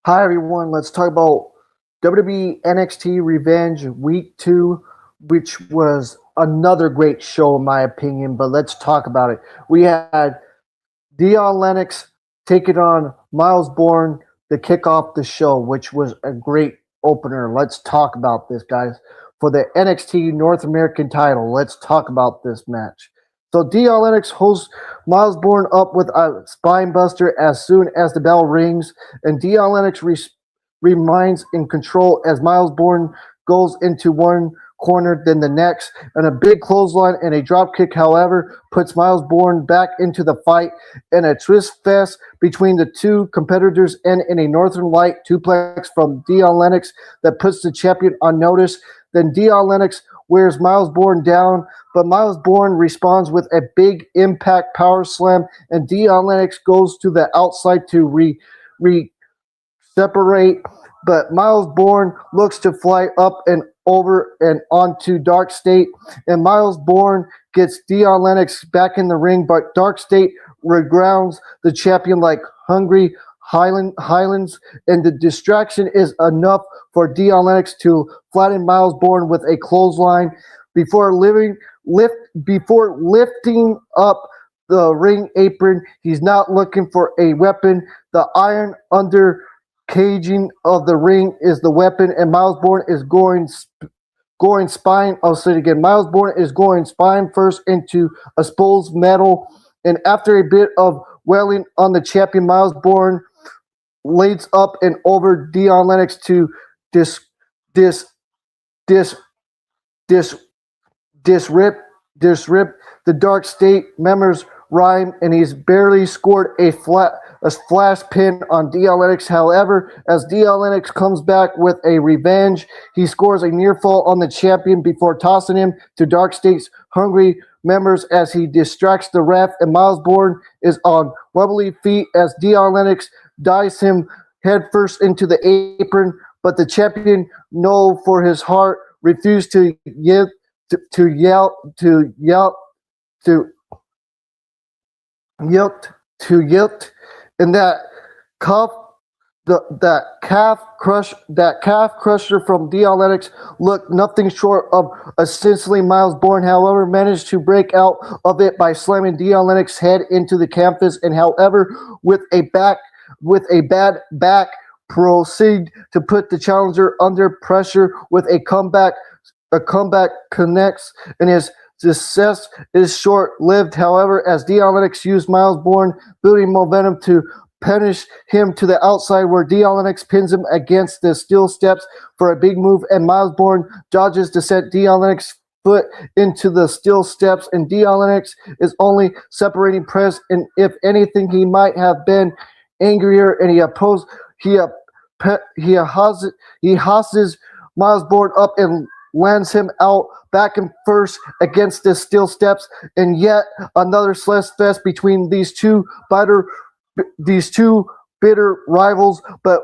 Hi everyone, let's talk about WWE NXT Revenge Week 2, which was another great show in my opinion, but let's talk about it. We had Dion Lennox taking on Miles Bourne to kick off the show, which was a great opener. Let's talk about this, guys. For the NXT North American title, let's talk about this match. So Dion Lennox hosts Miles Bourne up with a spine buster as soon as the bell rings, and Dion Lennox remains in control as Miles Bourne goes into one corner, then the next, and a big clothesline and a drop kick, however, puts Miles Bourne back into the fight, and a twist fest between the two competitors and in a Northern Light suplex from Dion Lennox that puts the champion on notice. Then Dion Lennox wears Miles Bourne down, but Miles Bourne responds with a big impact power slam, and Dion Lennox goes to the outside to separate, but Miles Bourne looks to fly up and over and onto Dark State, and Miles Bourne gets Dion Lennox back in the ring, but Dark State regrounds the champion like hungry Highlands, and the distraction is enough for Dion Lennox to flatten Miles Bourne with a clothesline before lifting up the ring apron. He's not looking for a weapon. The iron under caging of the ring is the weapon, and Miles Bourne is going spine. I'll say it again. Miles Bourne is going spine first into a Spole's metal, and after a bit of wailing on the champion, Miles Bourne lays up and over Dion Lennox to dis dis dis dis disrip the Dark State members rhyme, and he's barely scored a flash pin on Dion Lennox. However, as Dion Lennox comes back with a revenge, he scores a near fall on the champion before tossing him to Dark State's hungry members as he distracts the ref, and Miles Bourne is on wobbly feet as Dion Lennox dives him headfirst into the apron, but the champion, no for his heart, refused to yell and that calf crusher from Dion Lennox looked nothing short of essentially Miles Bourne, however, managed to break out of it by slamming Dion Lennox's head into the canvas, and however, with a bad back, proceed to put the challenger under pressure with a comeback. A comeback connects, and his success is short-lived, however, as Dion Lennox used Miles Bourne building momentum to punish him to the outside, where Dion Lennox pins him against the steel steps for a big move, and Miles Bourne dodges to set Dion Lennox's foot into the steel steps, and Dion Lennox is only separating press, and if anything, he might have been angrier, and he hosses Miles Bourne up and lands him out back and first against the steel steps, and yet another slugfest between these two bitter rivals. But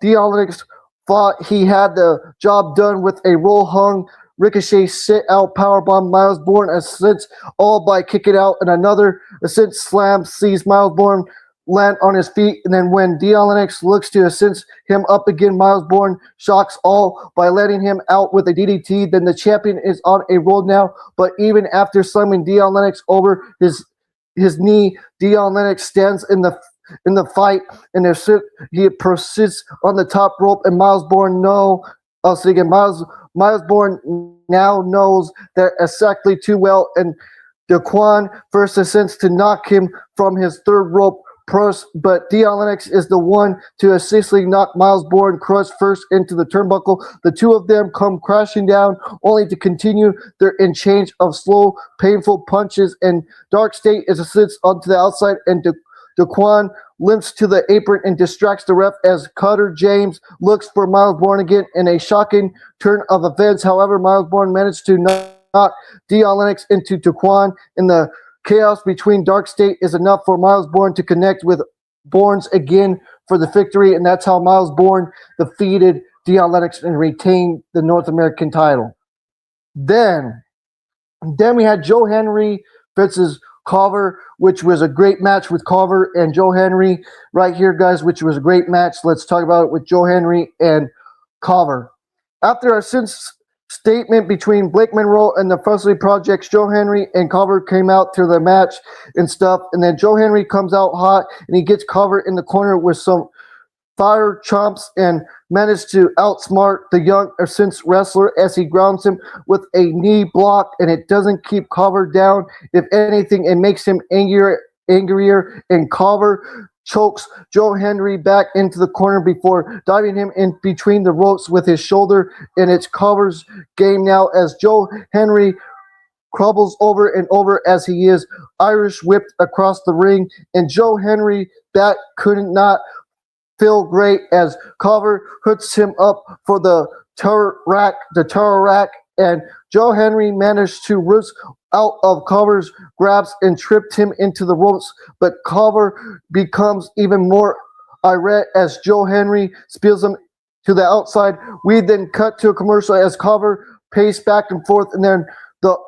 Dion Lennox thought he had the job done with a roll hung Ricochet sit out powerbomb Miles Bourne assists all by kicking out, and another assist slam sees Miles Bourne land on his feet, and then when Dion Lennox looks to assist him up again, Miles Bourne shocks all by letting him out with a DDT. Then the champion is on a roll now, but even after slamming Dion Lennox over his knee, Dion Lennox stands in the fight, and he proceeds on the top rope, and Miles Bourne Miles Bourne now knows that exactly too well, and Daquan first attempts to knock him from his third rope post, but Dion Lennox is the one to essentially knock Miles Bourne crushed first into the turnbuckle. The two of them come crashing down, only to continue their exchange of slow, painful punches, and Dark State is assisted onto the outside, and Daquan limps to the apron and distracts the ref as Cutter James looks for Miles Bourne again in a shocking turn of events. However, Miles Bourne managed to knock Dion Lennox into Daquan, in the chaos between Dark State is enough for Miles Bourne to connect with Bourne's again for the victory, and that's how Miles Bourne defeated Dion Lennox and retained the North American title. Then we had Joe Henry versus Carver, which was a great match with Carver and Joe Henry right here, guys, which was a great match. Let's talk about it with Joe Henry and Carver. After a statement between Blake Monroe and the Fusley Projects, Joe Henry and Carver came out to the match and stuff, and then Joe Henry comes out hot, and he gets Carver in the corner with some fire chomps and managed to outsmart the young since wrestler as he grounds him with a knee block, and it doesn't keep Carver down. If anything, it makes him angrier, and Carver chokes Joe Henry back into the corner before diving him in between the ropes with his shoulder, and it's Carver's game now as Joe Henry crumbles over and over as he is Irish whipped across the ring, and Joe Henry back could not feel great as Carver hooks him up for the terror rack, and Joe Henry managed to roost out of Carver's grabs and tripped him into the ropes, but Carver becomes even more irate as Joe Henry spills him to the outside. We then cut to a commercial as Carver paced back and forth, and then the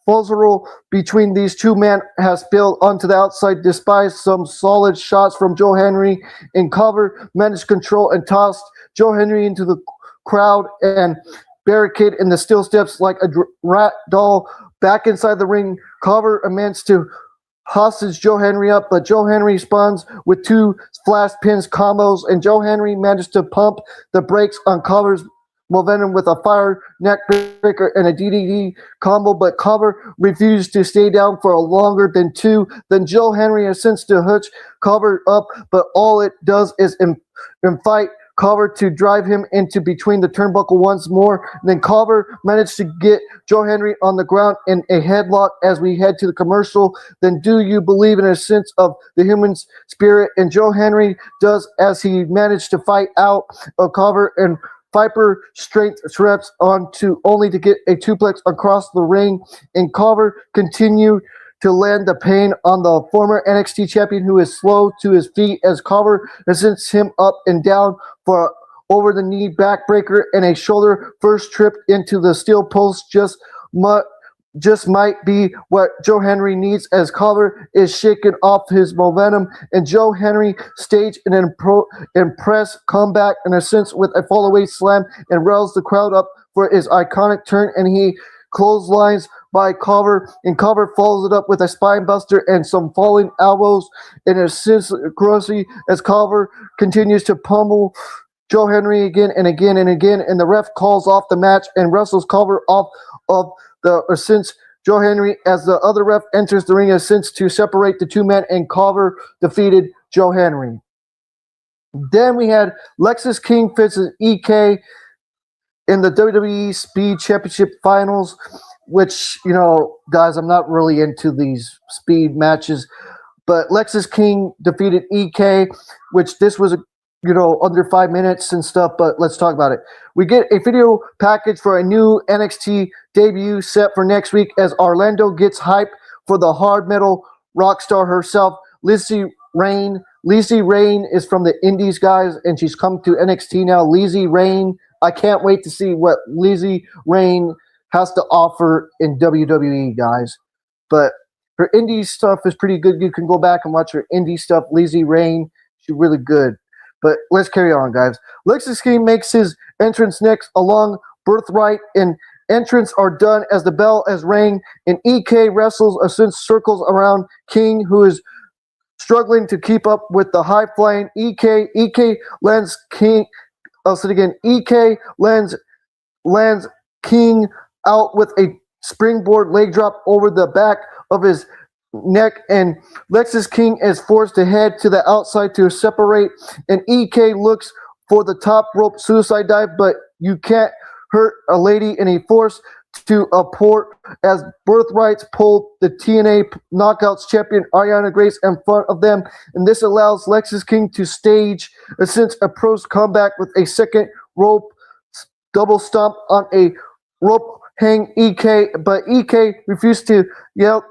fuzzle between these two men has spilled onto the outside despite some solid shots from Joe Henry, and Carver managed to control and tossed Joe Henry into the crowd and barricade in the steel steps like a rat doll. Back inside the ring, Carver managed to hostage Joe Henry up, but Joe Henry responds with two flash pins combos, and Joe Henry managed to pump the brakes on Carver's momentum with a fire neck breaker and a DDT combo, but Carver refused to stay down for a longer than two. Then Joe Henry attempts to hitch Carver up, but all it does is invite Carver to drive him into between the turnbuckle once more. Then Carver managed to get Joe Henry on the ground in a headlock as we head to the commercial. Then do you believe in a sense of the human spirit? And Joe Henry does as he managed to fight out of Carver and Viper strength reps onto only to get a suplex across the ring, and Carver continued to land the pain on the former NXT champion, who is slow to his feet as Carver sends him up and down for over the knee backbreaker and a shoulder first trip into the steel post. Just might be what Joe Henry needs as Carver is shaking off his momentum, and Joe Henry staged an impress comeback in a sense with a fallaway slam and rails the crowd up for his iconic turn, and he clotheslines by Carver, and Carver follows it up with a spine buster and some falling elbows in a sense grossly as Carver continues to pummel Joe Henry again and again and again, and the ref calls off the match and wrestles Carver off of since Joe Henry as the other ref enters the ring as since to separate the two men, and Carver defeated Joe Henry. Then we had Lexis King versus EK in the WWE Speed Championship Finals, which, you know, guys, I'm not really into these speed matches, but Lexis King defeated EK, which this was under 5 minutes and stuff, but let's talk about it. We get a video package for a new NXT debut set for next week as Orlando gets hype for the hard metal rock star herself, Lizzie Rain. Lizzie Rain is from the Indies, guys, and she's come to NXT now. Lizzie Rain, I can't wait to see what Lizzie Rain has to offer in WWE, guys. But her indie stuff is pretty good. You can go back and watch her indie stuff. Lizzie Rain, she's really good. But let's carry on, guys. Lexis King makes his entrance next along Birthright, and entrants are done as the bell has rang, and EK wrestles since circles around King, who is struggling to keep up with the high-flying EK. EK lands King. I'll say it again. EK lands King out with a springboard leg drop over the back of his neck, and Lexis King is forced to head to the outside to separate, and EK looks for the top rope suicide dive, but you can't hurt a lady, and he forced to a port as Birthrights pulled the TNA Knockouts champion Ariana Grace in front of them, and this allows Lexis King to stage a since approach comeback with a second rope double stomp on a rope hang EK, but EK refused to yell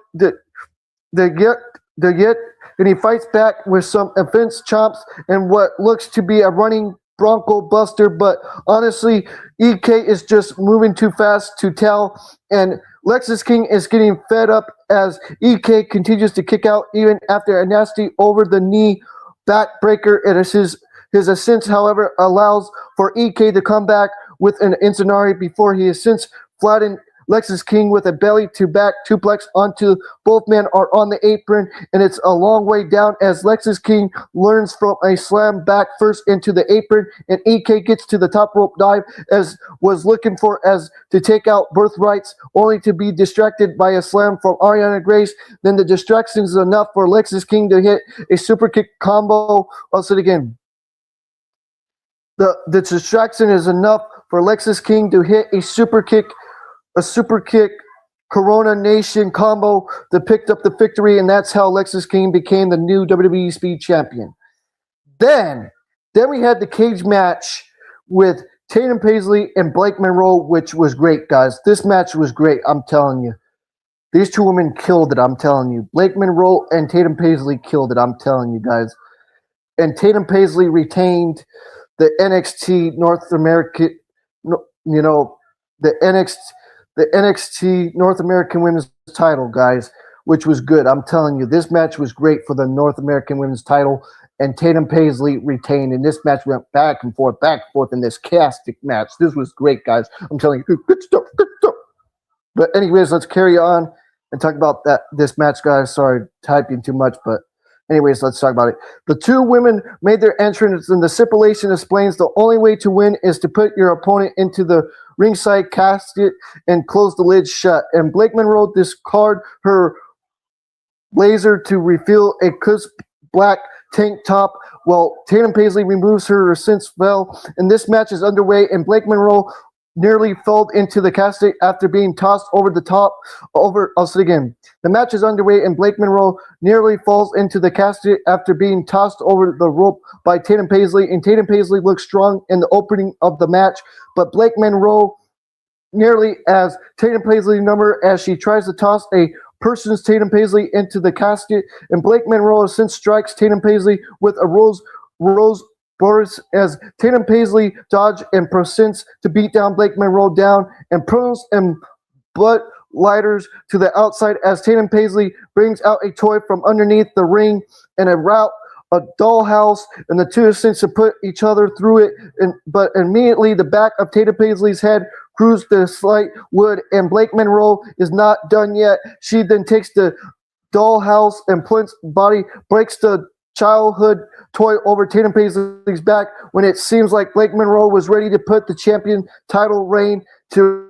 and he fights back with some offense chomps and what looks to be a running Bronco Buster, but honestly, EK is just moving too fast to tell, and Lexis King is getting fed up as EK continues to kick out even after a nasty over-the-knee backbreaker. It is his ascent, however, allows for EK to come back with an Incendiary before he has since flattened Lexis King with a belly-to-back suplex onto both men are on the apron, and it's a long way down as Lexis King learns from a slam back first into the apron, and EK gets to the top rope dive as was looking for as to take out Birthrights, only to be distracted by a slam from Ariana Grace. Then the distraction is enough for Lexis King to hit a super kick combo. I'll say it again. The distraction is enough for Lexis King to hit a super kick Corona Nation combo that picked up the victory, and that's how Lexis King became the new WWE Speed Champion. Then we had the cage match with Tatum Paisley and Blake Monroe, which was great, guys. This match was great, I'm telling you. These two women killed it, I'm telling you. Blake Monroe and Tatum Paisley killed it, I'm telling you, guys. And Tatum Paisley retained the NXT North American, the NXT North American Women's title, guys, which was good. I'm telling you, this match was great for the North American Women's title, and Tatum Paisley retained, and this match went back and forth in this castic match. This was great, guys. I'm telling you, good stuff. But anyways, let's carry on and talk about this match, guys. Sorry, typing too much, but anyways, let's talk about it. The two women made their entrance, and the stipulation explains the only way to win is to put your opponent into the ringside casket and close the lid shut. And Blake Monroe discard her blazer to reveal a crisp black tank top, while Tatum Paisley removes her since fell. And this match is underway, and Blake Monroe nearly fell into the casket after being tossed over the top. I'll say it again. The match is underway, and Blake Monroe nearly falls into the casket after being tossed over the rope by Tatum Paisley. And Tatum Paisley looks strong in the opening of the match, but Blake Monroe nearly as Tatum Paisley number as she tries to toss a person's Tatum Paisley into the casket, and Blake Monroe since strikes Tatum Paisley with a Rose Boris as Tatum Paisley dodge and proceeds to beat down Blake Monroe down and pros and butt lighters to the outside as Tatum Paisley brings out a toy from underneath the ring and a dollhouse, and the two seem to put each other through it, but immediately the back of Tatum Paisley's head cruised the slight wood, and Blake Monroe is not done yet. She then takes the dollhouse and Plint's body, breaks the childhood toy over Tatum Paisley's back when it seems like Blake Monroe was ready to put the champion title reign to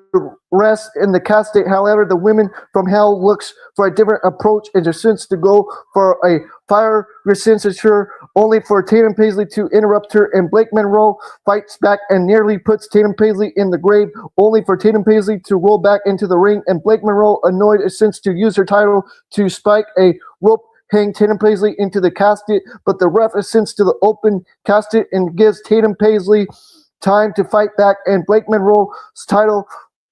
rest in the casket. However, the women from Hell looks for a different approach and decides to go for a fire resistance, only for Tatum Paisley to interrupt her, and Blake Monroe fights back and nearly puts Tatum Paisley in the grave, only for Tatum Paisley to roll back into the ring, and Blake Monroe, annoyed, since to use her title to spike a rope, hang Tatum Paisley into the casket, but the ref ascends to the open casket and gives Tatum Paisley time to fight back, and Blake Monroe's title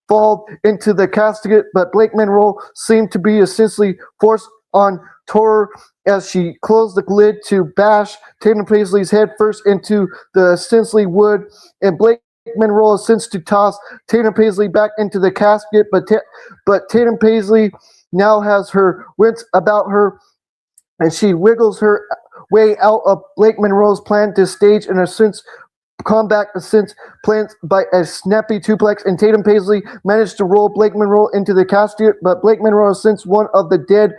fall into the casket, but Blake Monroe seemed to be essentially forced on Tor as she closed the lid to bash Tatum Paisley's head first into the essentially wood, and Blake Monroe since to toss Tatum Paisley back into the casket, but Tatum Paisley now has her wits about her, and she wiggles her way out of Blake Monroe's plan to stage in a sense comeback since planned by a snappy suplex, and Tatum Paisley managed to roll Blake Monroe into the casket, but Blake Monroe since one of the dead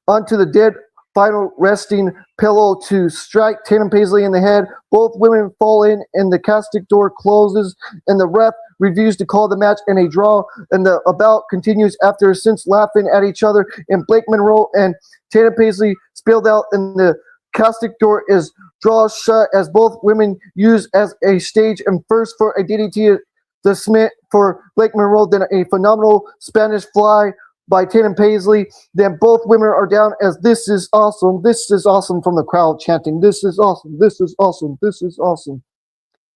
onto the dead final resting pillow to strike Tatum Paisley in the head. Both women fall in, and the casket door closes, and the ref reviews to call the match in a draw, and the bout continues after since laughing at each other, and Blake Monroe and Tatum Paisley spilled out, and the casket door is drawn shut as both women use as a stage, and first for a DDT the Smith for Blake Monroe, then a phenomenal Spanish fly by Tatum Paisley. Then both women are down as this is awesome from the crowd chanting, this is awesome, this is awesome, this is awesome.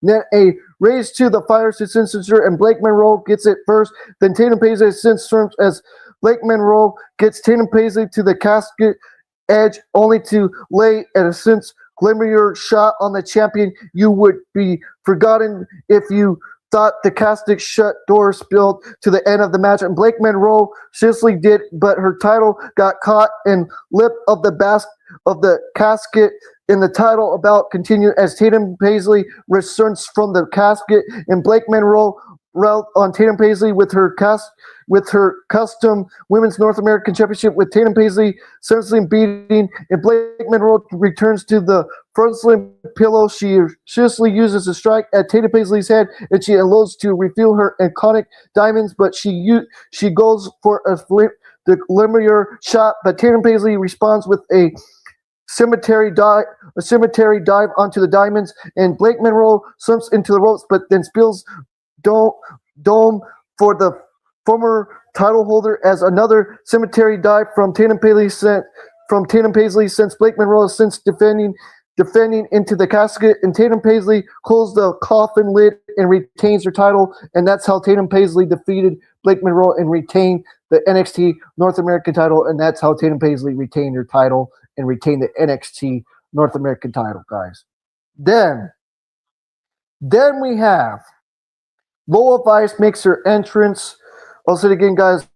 Then a raise to the fire signature, and Blake Monroe gets it first. Then Tatum Paisley since as Blake Monroe gets Tatum Paisley to the casket edge, only to lay at a sense glimmer shot on the champion. You would be forgotten if you thought the casket shut door spilled to the end of the match, and Blake Monroe seriously did, but her title got caught in lip of the casket. In the title about continued as Tatum Paisley returns from the casket, and Blake Monroe railed on Tatum Paisley with her custom Women's North American Championship, with Tatum Paisley seriously beating, and Blake Monroe returns to the front slim pillow. She seriously uses a strike at Tatum Paisley's head, and she allows to reveal her iconic diamonds, but she goes for the linear shot, but Tatum Paisley responds with a cemetery dive onto the diamonds, and Blake Monroe slumps into the ropes, but then spills dome for the former title holder as another cemetery dive from Tatum Paisley since Blake Monroe is since defending into the casket, and Tatum Paisley closed the coffin lid and retains her title, and that's how Tatum Paisley defeated Blake Monroe and retained the NXT North American title, and that's how Tatum Paisley retained her title and retained the NXT North American title, guys. Then we have Lola Vice makes her entrance. I'll say it again, guys.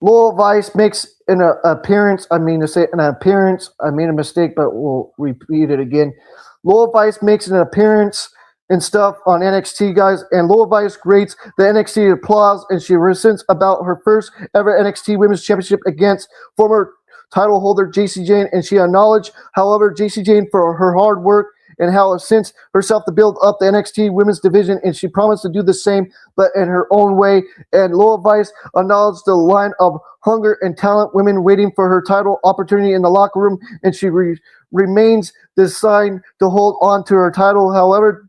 Lola Vice makes an appearance. I made a mistake, but we'll repeat it again. Lola Vice makes an appearance and stuff on NXT, guys, and Lola Vice grates the NXT applause, and she resents about her first ever NXT Women's Championship against former title holder Jacy Jayne, and she acknowledged, however, Jacy Jayne for her hard work and how since herself to build up the NXT women's division, and she promised to do the same, but in her own way. And Lola Vice acknowledged the line of hunger and talent women waiting for her title opportunity in the locker room, and she remains designed to hold on to her title. However,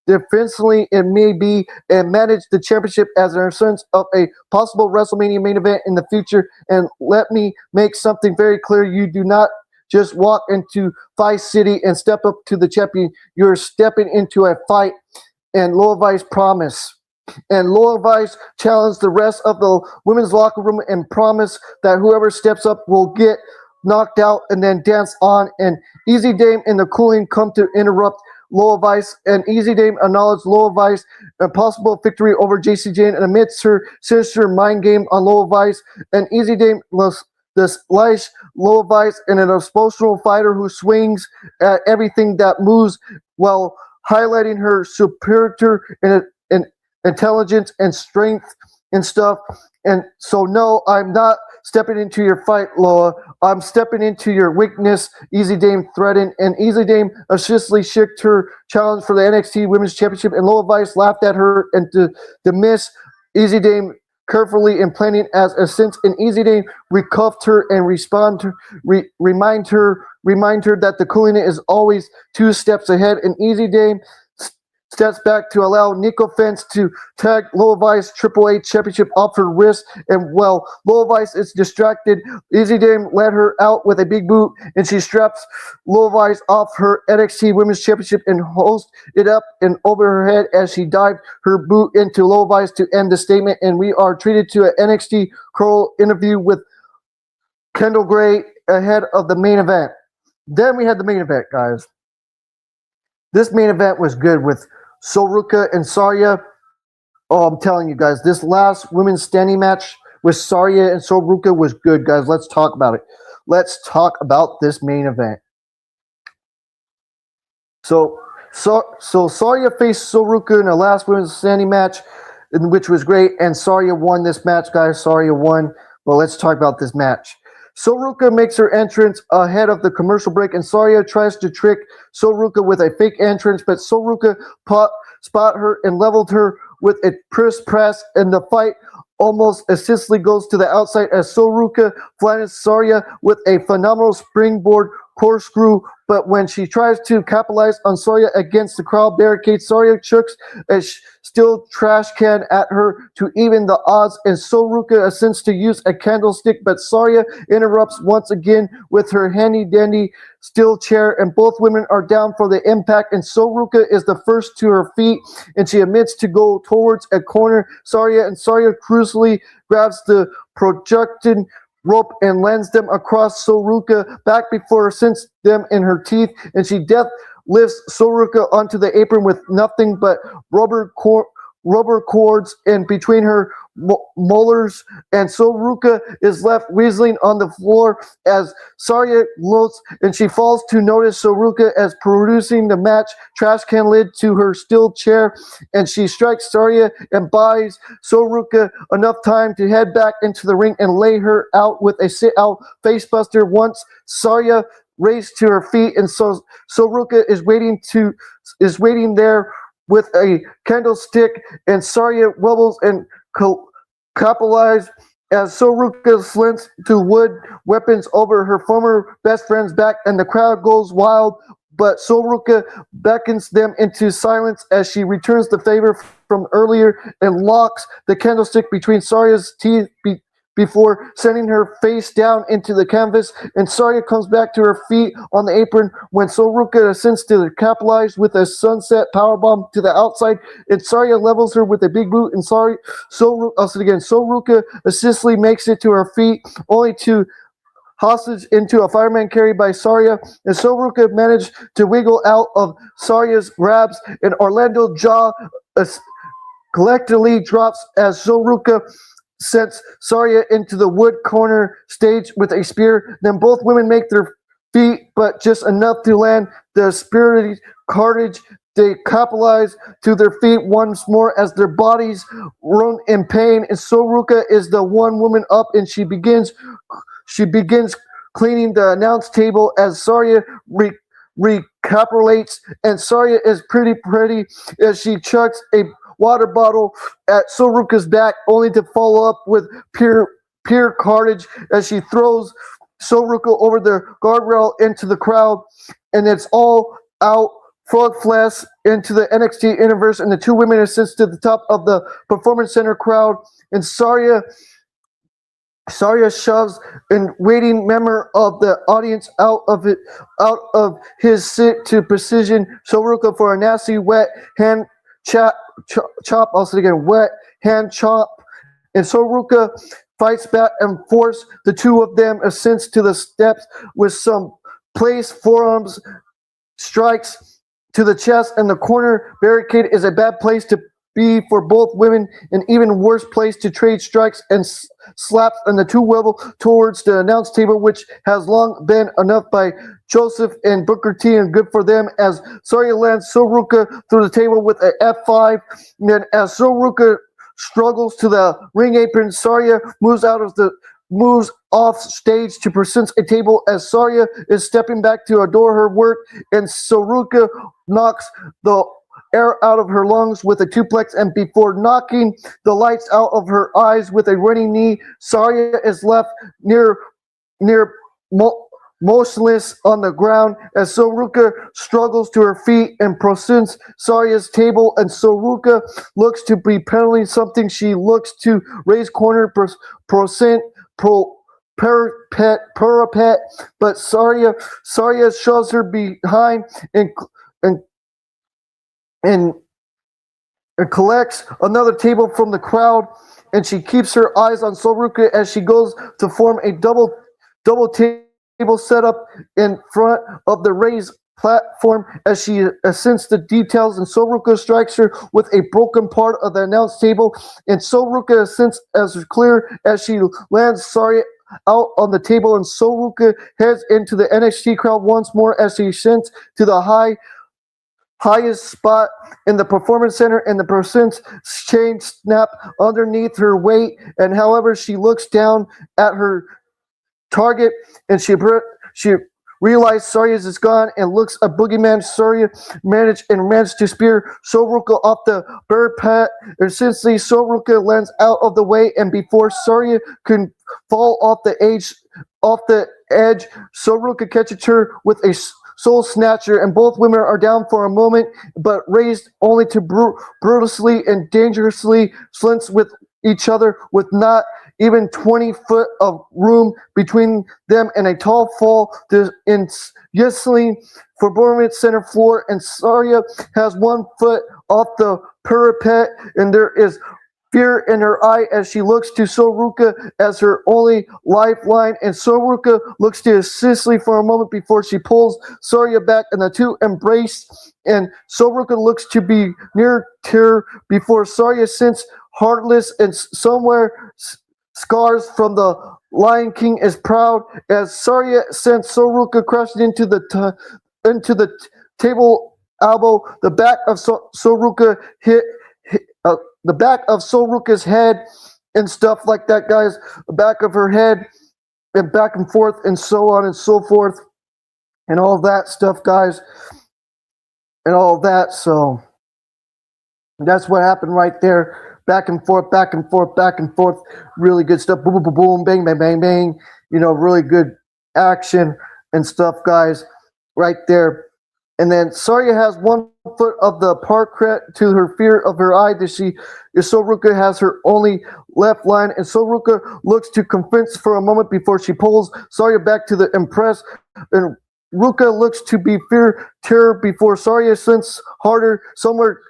defensively it may be, and manage the championship as a sense of a possible WrestleMania main event in the future. And let me make something very clear: you do not just walk into Vice City and step up to the champion. You're stepping into a fight, and Lola Vice promised. And Lola Vice challenged the rest of the women's locker room and promised that whoever steps up will get knocked out and then dance on. And Easy Dame and the Cooling come to interrupt Lola Vice, and Easy Dame acknowledged Lola Vice a possible victory over Jacy Jayne, and amidst her sinister mind game on Lola Vice, and Easy Dame slice Lola Vice in an explosive fighter who swings at everything that moves while highlighting her superior in intelligence and strength and stuff. And so, no, I'm not stepping into your fight, Lola. I'm stepping into your weakness, Easy Dame threatened. And Easy Dame assiduously shook her challenge for the NXT Women's Championship, and Lola Vice laughed at her and to miss Easy Dame carefully and planning as a sense. And Easy Dame recuffed her and remind her that the Cooling is always 2 steps ahead. And Easy Dame steps back to allow Nico Fence to tag Lola Vice Triple H Championship off her wrist. And while Lola Vice is distracted, Easy Dame let her out with a big boot, and she straps Lola Vice off her NXT Women's Championship and holds it up and over her head as she dived her boot into Lola Vice to end the statement. And we are treated to an NXT Curl interview with Kendall Gray ahead of the main event. Then we had the main event, guys. This main event was good with Soruka and Saraya. Oh, I'm telling you guys, this last women's standing match with Saraya and Soruka was good, guys. Let's talk about it. Let's talk about this main event. So Saraya faced Soruka in the last women's standing match, which was great, and Saraya won this match, guys. Saraya won. Well, let's talk about this match. Soruka makes her entrance ahead of the commercial break, and Saraya tries to trick Soruka with a fake entrance, but Soruka spot her and leveled her with a press, and the fight almost assistly goes to the outside as Soruka flattens Saraya with a phenomenal springboard corkscrew. But when she tries to capitalize on Saraya against the crowd barricade, Saraya chucks a steel trash can at her to even the odds, and Soruka attempts to use a candlestick, but Saraya interrupts once again with her handy-dandy steel chair, and both women are down for the impact, and Soruka is the first to her feet, and she admits to go towards a corner Saraya, and Saraya crucially grabs the projected rope and lands them across Soruka back before her, sinks them in her teeth, and she death lifts Soruka onto the apron with nothing but rubber cords in between her molars, and Soruka is left wheezing on the floor as Sarya gloats, and she falls to notice Soruka as producing the match trash can lid to her steel chair, and she strikes Sarya and buys Soruka enough time to head back into the ring and lay her out with a sit-out facebuster. Once Sarya raised to her feet, and Soruka is waiting there with a candlestick, and Sarya wobbles and capitalizes as Soruka slings to wood weapons over her former best friend's back, and the crowd goes wild, but Soruka beckons them into silence as she returns the favor from earlier and locks the candlestick between Sarya's teeth before sending her face down into the canvas, and Sarya comes back to her feet on the apron when Soruka ascends to capitalize with a sunset powerbomb to the outside, and Sarya levels her with a big boot, and Soruka assistly makes it to her feet, only to hostage into a fireman carry by Sarya, and Soruka managed to wiggle out of Sarya's grabs, and Orlando Jaw collectively drops as Soruka sends Sarya into the wood corner stage with a spear. Then both women make their feet, but just enough to land the spirited carnage. They capitalize to their feet once more as their bodies roll in pain, and Soruka is the one woman up, and she begins cleaning the announce table as Sarya recapitulates, and Sarya is pretty as she chucks a water bottle at Soruka's back, only to follow up with pure carnage as she throws Soruka over the guardrail into the crowd, and it's all out frog flash into the NXT universe, and the two women ascend to the top of the Performance Center crowd, and Sarya shoves a waiting member of the audience out of his seat to precision Soruka for a nasty wet hand chop. Also again, wet hand chop, and Soruka fights back and force the two of them ascends to the steps with some place forearms strikes to the chest, and the corner barricade is a bad place to be for both women, an even worse place to trade strikes and slaps, and the two wobble towards the announce table, which has long been enough by Joseph and Booker T, and good for them, as Sarya lands Soruka through the table with an F5, and then as Soruka struggles to the ring apron, Sarya moves off stage to present a table as Sarya is stepping back to adore her work, and Soruka knocks the air out of her lungs with a suplex, and before knocking the lights out of her eyes with a running knee, Sarya is left near motionless on the ground as Soruka struggles to her feet and presents Sarya's table, and Soruka looks to be penalty something. She looks to raise corner parapet, but Sarya shoves her behind and collects another table from the crowd, and she keeps her eyes on Soruka as she goes to form a double table setup in front of the raised platform as she ascends the details, and Soruka strikes her with a broken part of the announce table, and Soruka ascends as clear as she lands Sarya out on the table, and Soruka heads into the NXT crowd once more as she ascends to the highest spot in the Performance Center, and the percent chain snap underneath her weight, and however she looks down at her target, and she realizes Sarya is gone, and looks at Boogeyman. Sarya managed to spear Soruka off the parapet, and since Soruka lands out of the way, and before Sarya can fall off the edge, Soruka catches her with a soul snatcher, and both women are down for a moment, but raised only to brutally and dangerously slints with each other, with not even 20 foot of room between them, and a tall fall in Yesling for Performance Center floor, and Sarya has 1 foot off the parapet, and there is fear in her eye as she looks to Soruka as her only lifeline, and Soruka looks to Cicely for a moment before she pulls Soria back, and the two embrace, and Soruka looks to be near to her before Soria since heartless and somewhere scars from the Lion King is proud as Soria sends Soruka crashing into the table elbow. The back of Soruka hit the back of Soruka's head and stuff like that, guys. The back of her head and back and forth and so on and so forth and all that stuff, guys. And all that. So that's what happened right there. Back and forth, back and forth, back and forth. Really good stuff. Boom, boom, boom, boom, bang, bang, bang, bang. You know, really good action and stuff, guys, right there. And then Soria has one foot of the parquet to her fear of her eye that Soruka has her only left line, and Soruka looks to convince for a moment before she pulls Soria back to the impress, and Ruka looks to be terror before Soria sends harder somewhere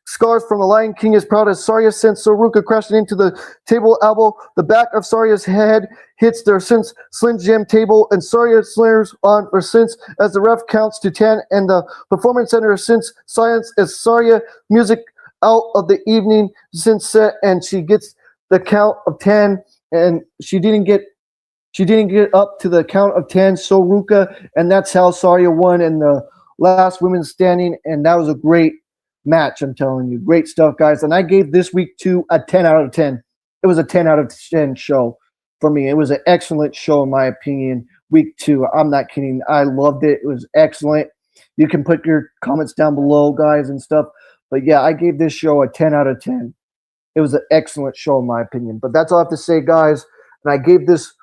scars from the Lion King is proud as Soria sends Soruka crashing into the table elbow. The back of Soria's head hits their since Slim Jim table, and Soria slurs on or since as the ref counts to 10, and the performance center since silence as Soria music out of the evening since set, and she gets the count of 10, and she didn't get up to the count of 10, Soruka, and that's how Soria won in the last women's standing, and that was a great match, I'm telling you. Great stuff, guys. And I gave this week 2 a 10 out of 10. It was a 10 out of 10 show for me. It was an excellent show, in my opinion. Week 2, I'm not kidding. I loved it. It was excellent. You can put your comments down below, guys, and stuff. But yeah, I gave this show a 10 out of 10. It was an excellent show, in my opinion. But that's all I have to say, guys. And I gave this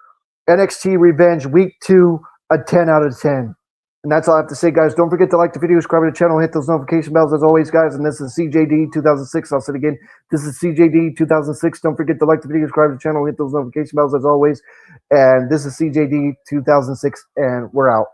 NXT Revenge Week 2 a 10 out of 10. And that's all I have to say, guys. Don't forget to like the video, subscribe to the channel, hit those notification bells as always, guys. And this is CJD 2006. I'll say it again. This is CJD 2006. Don't forget to like the video, subscribe to the channel, hit those notification bells as always. And this is CJD 2006, and we're out.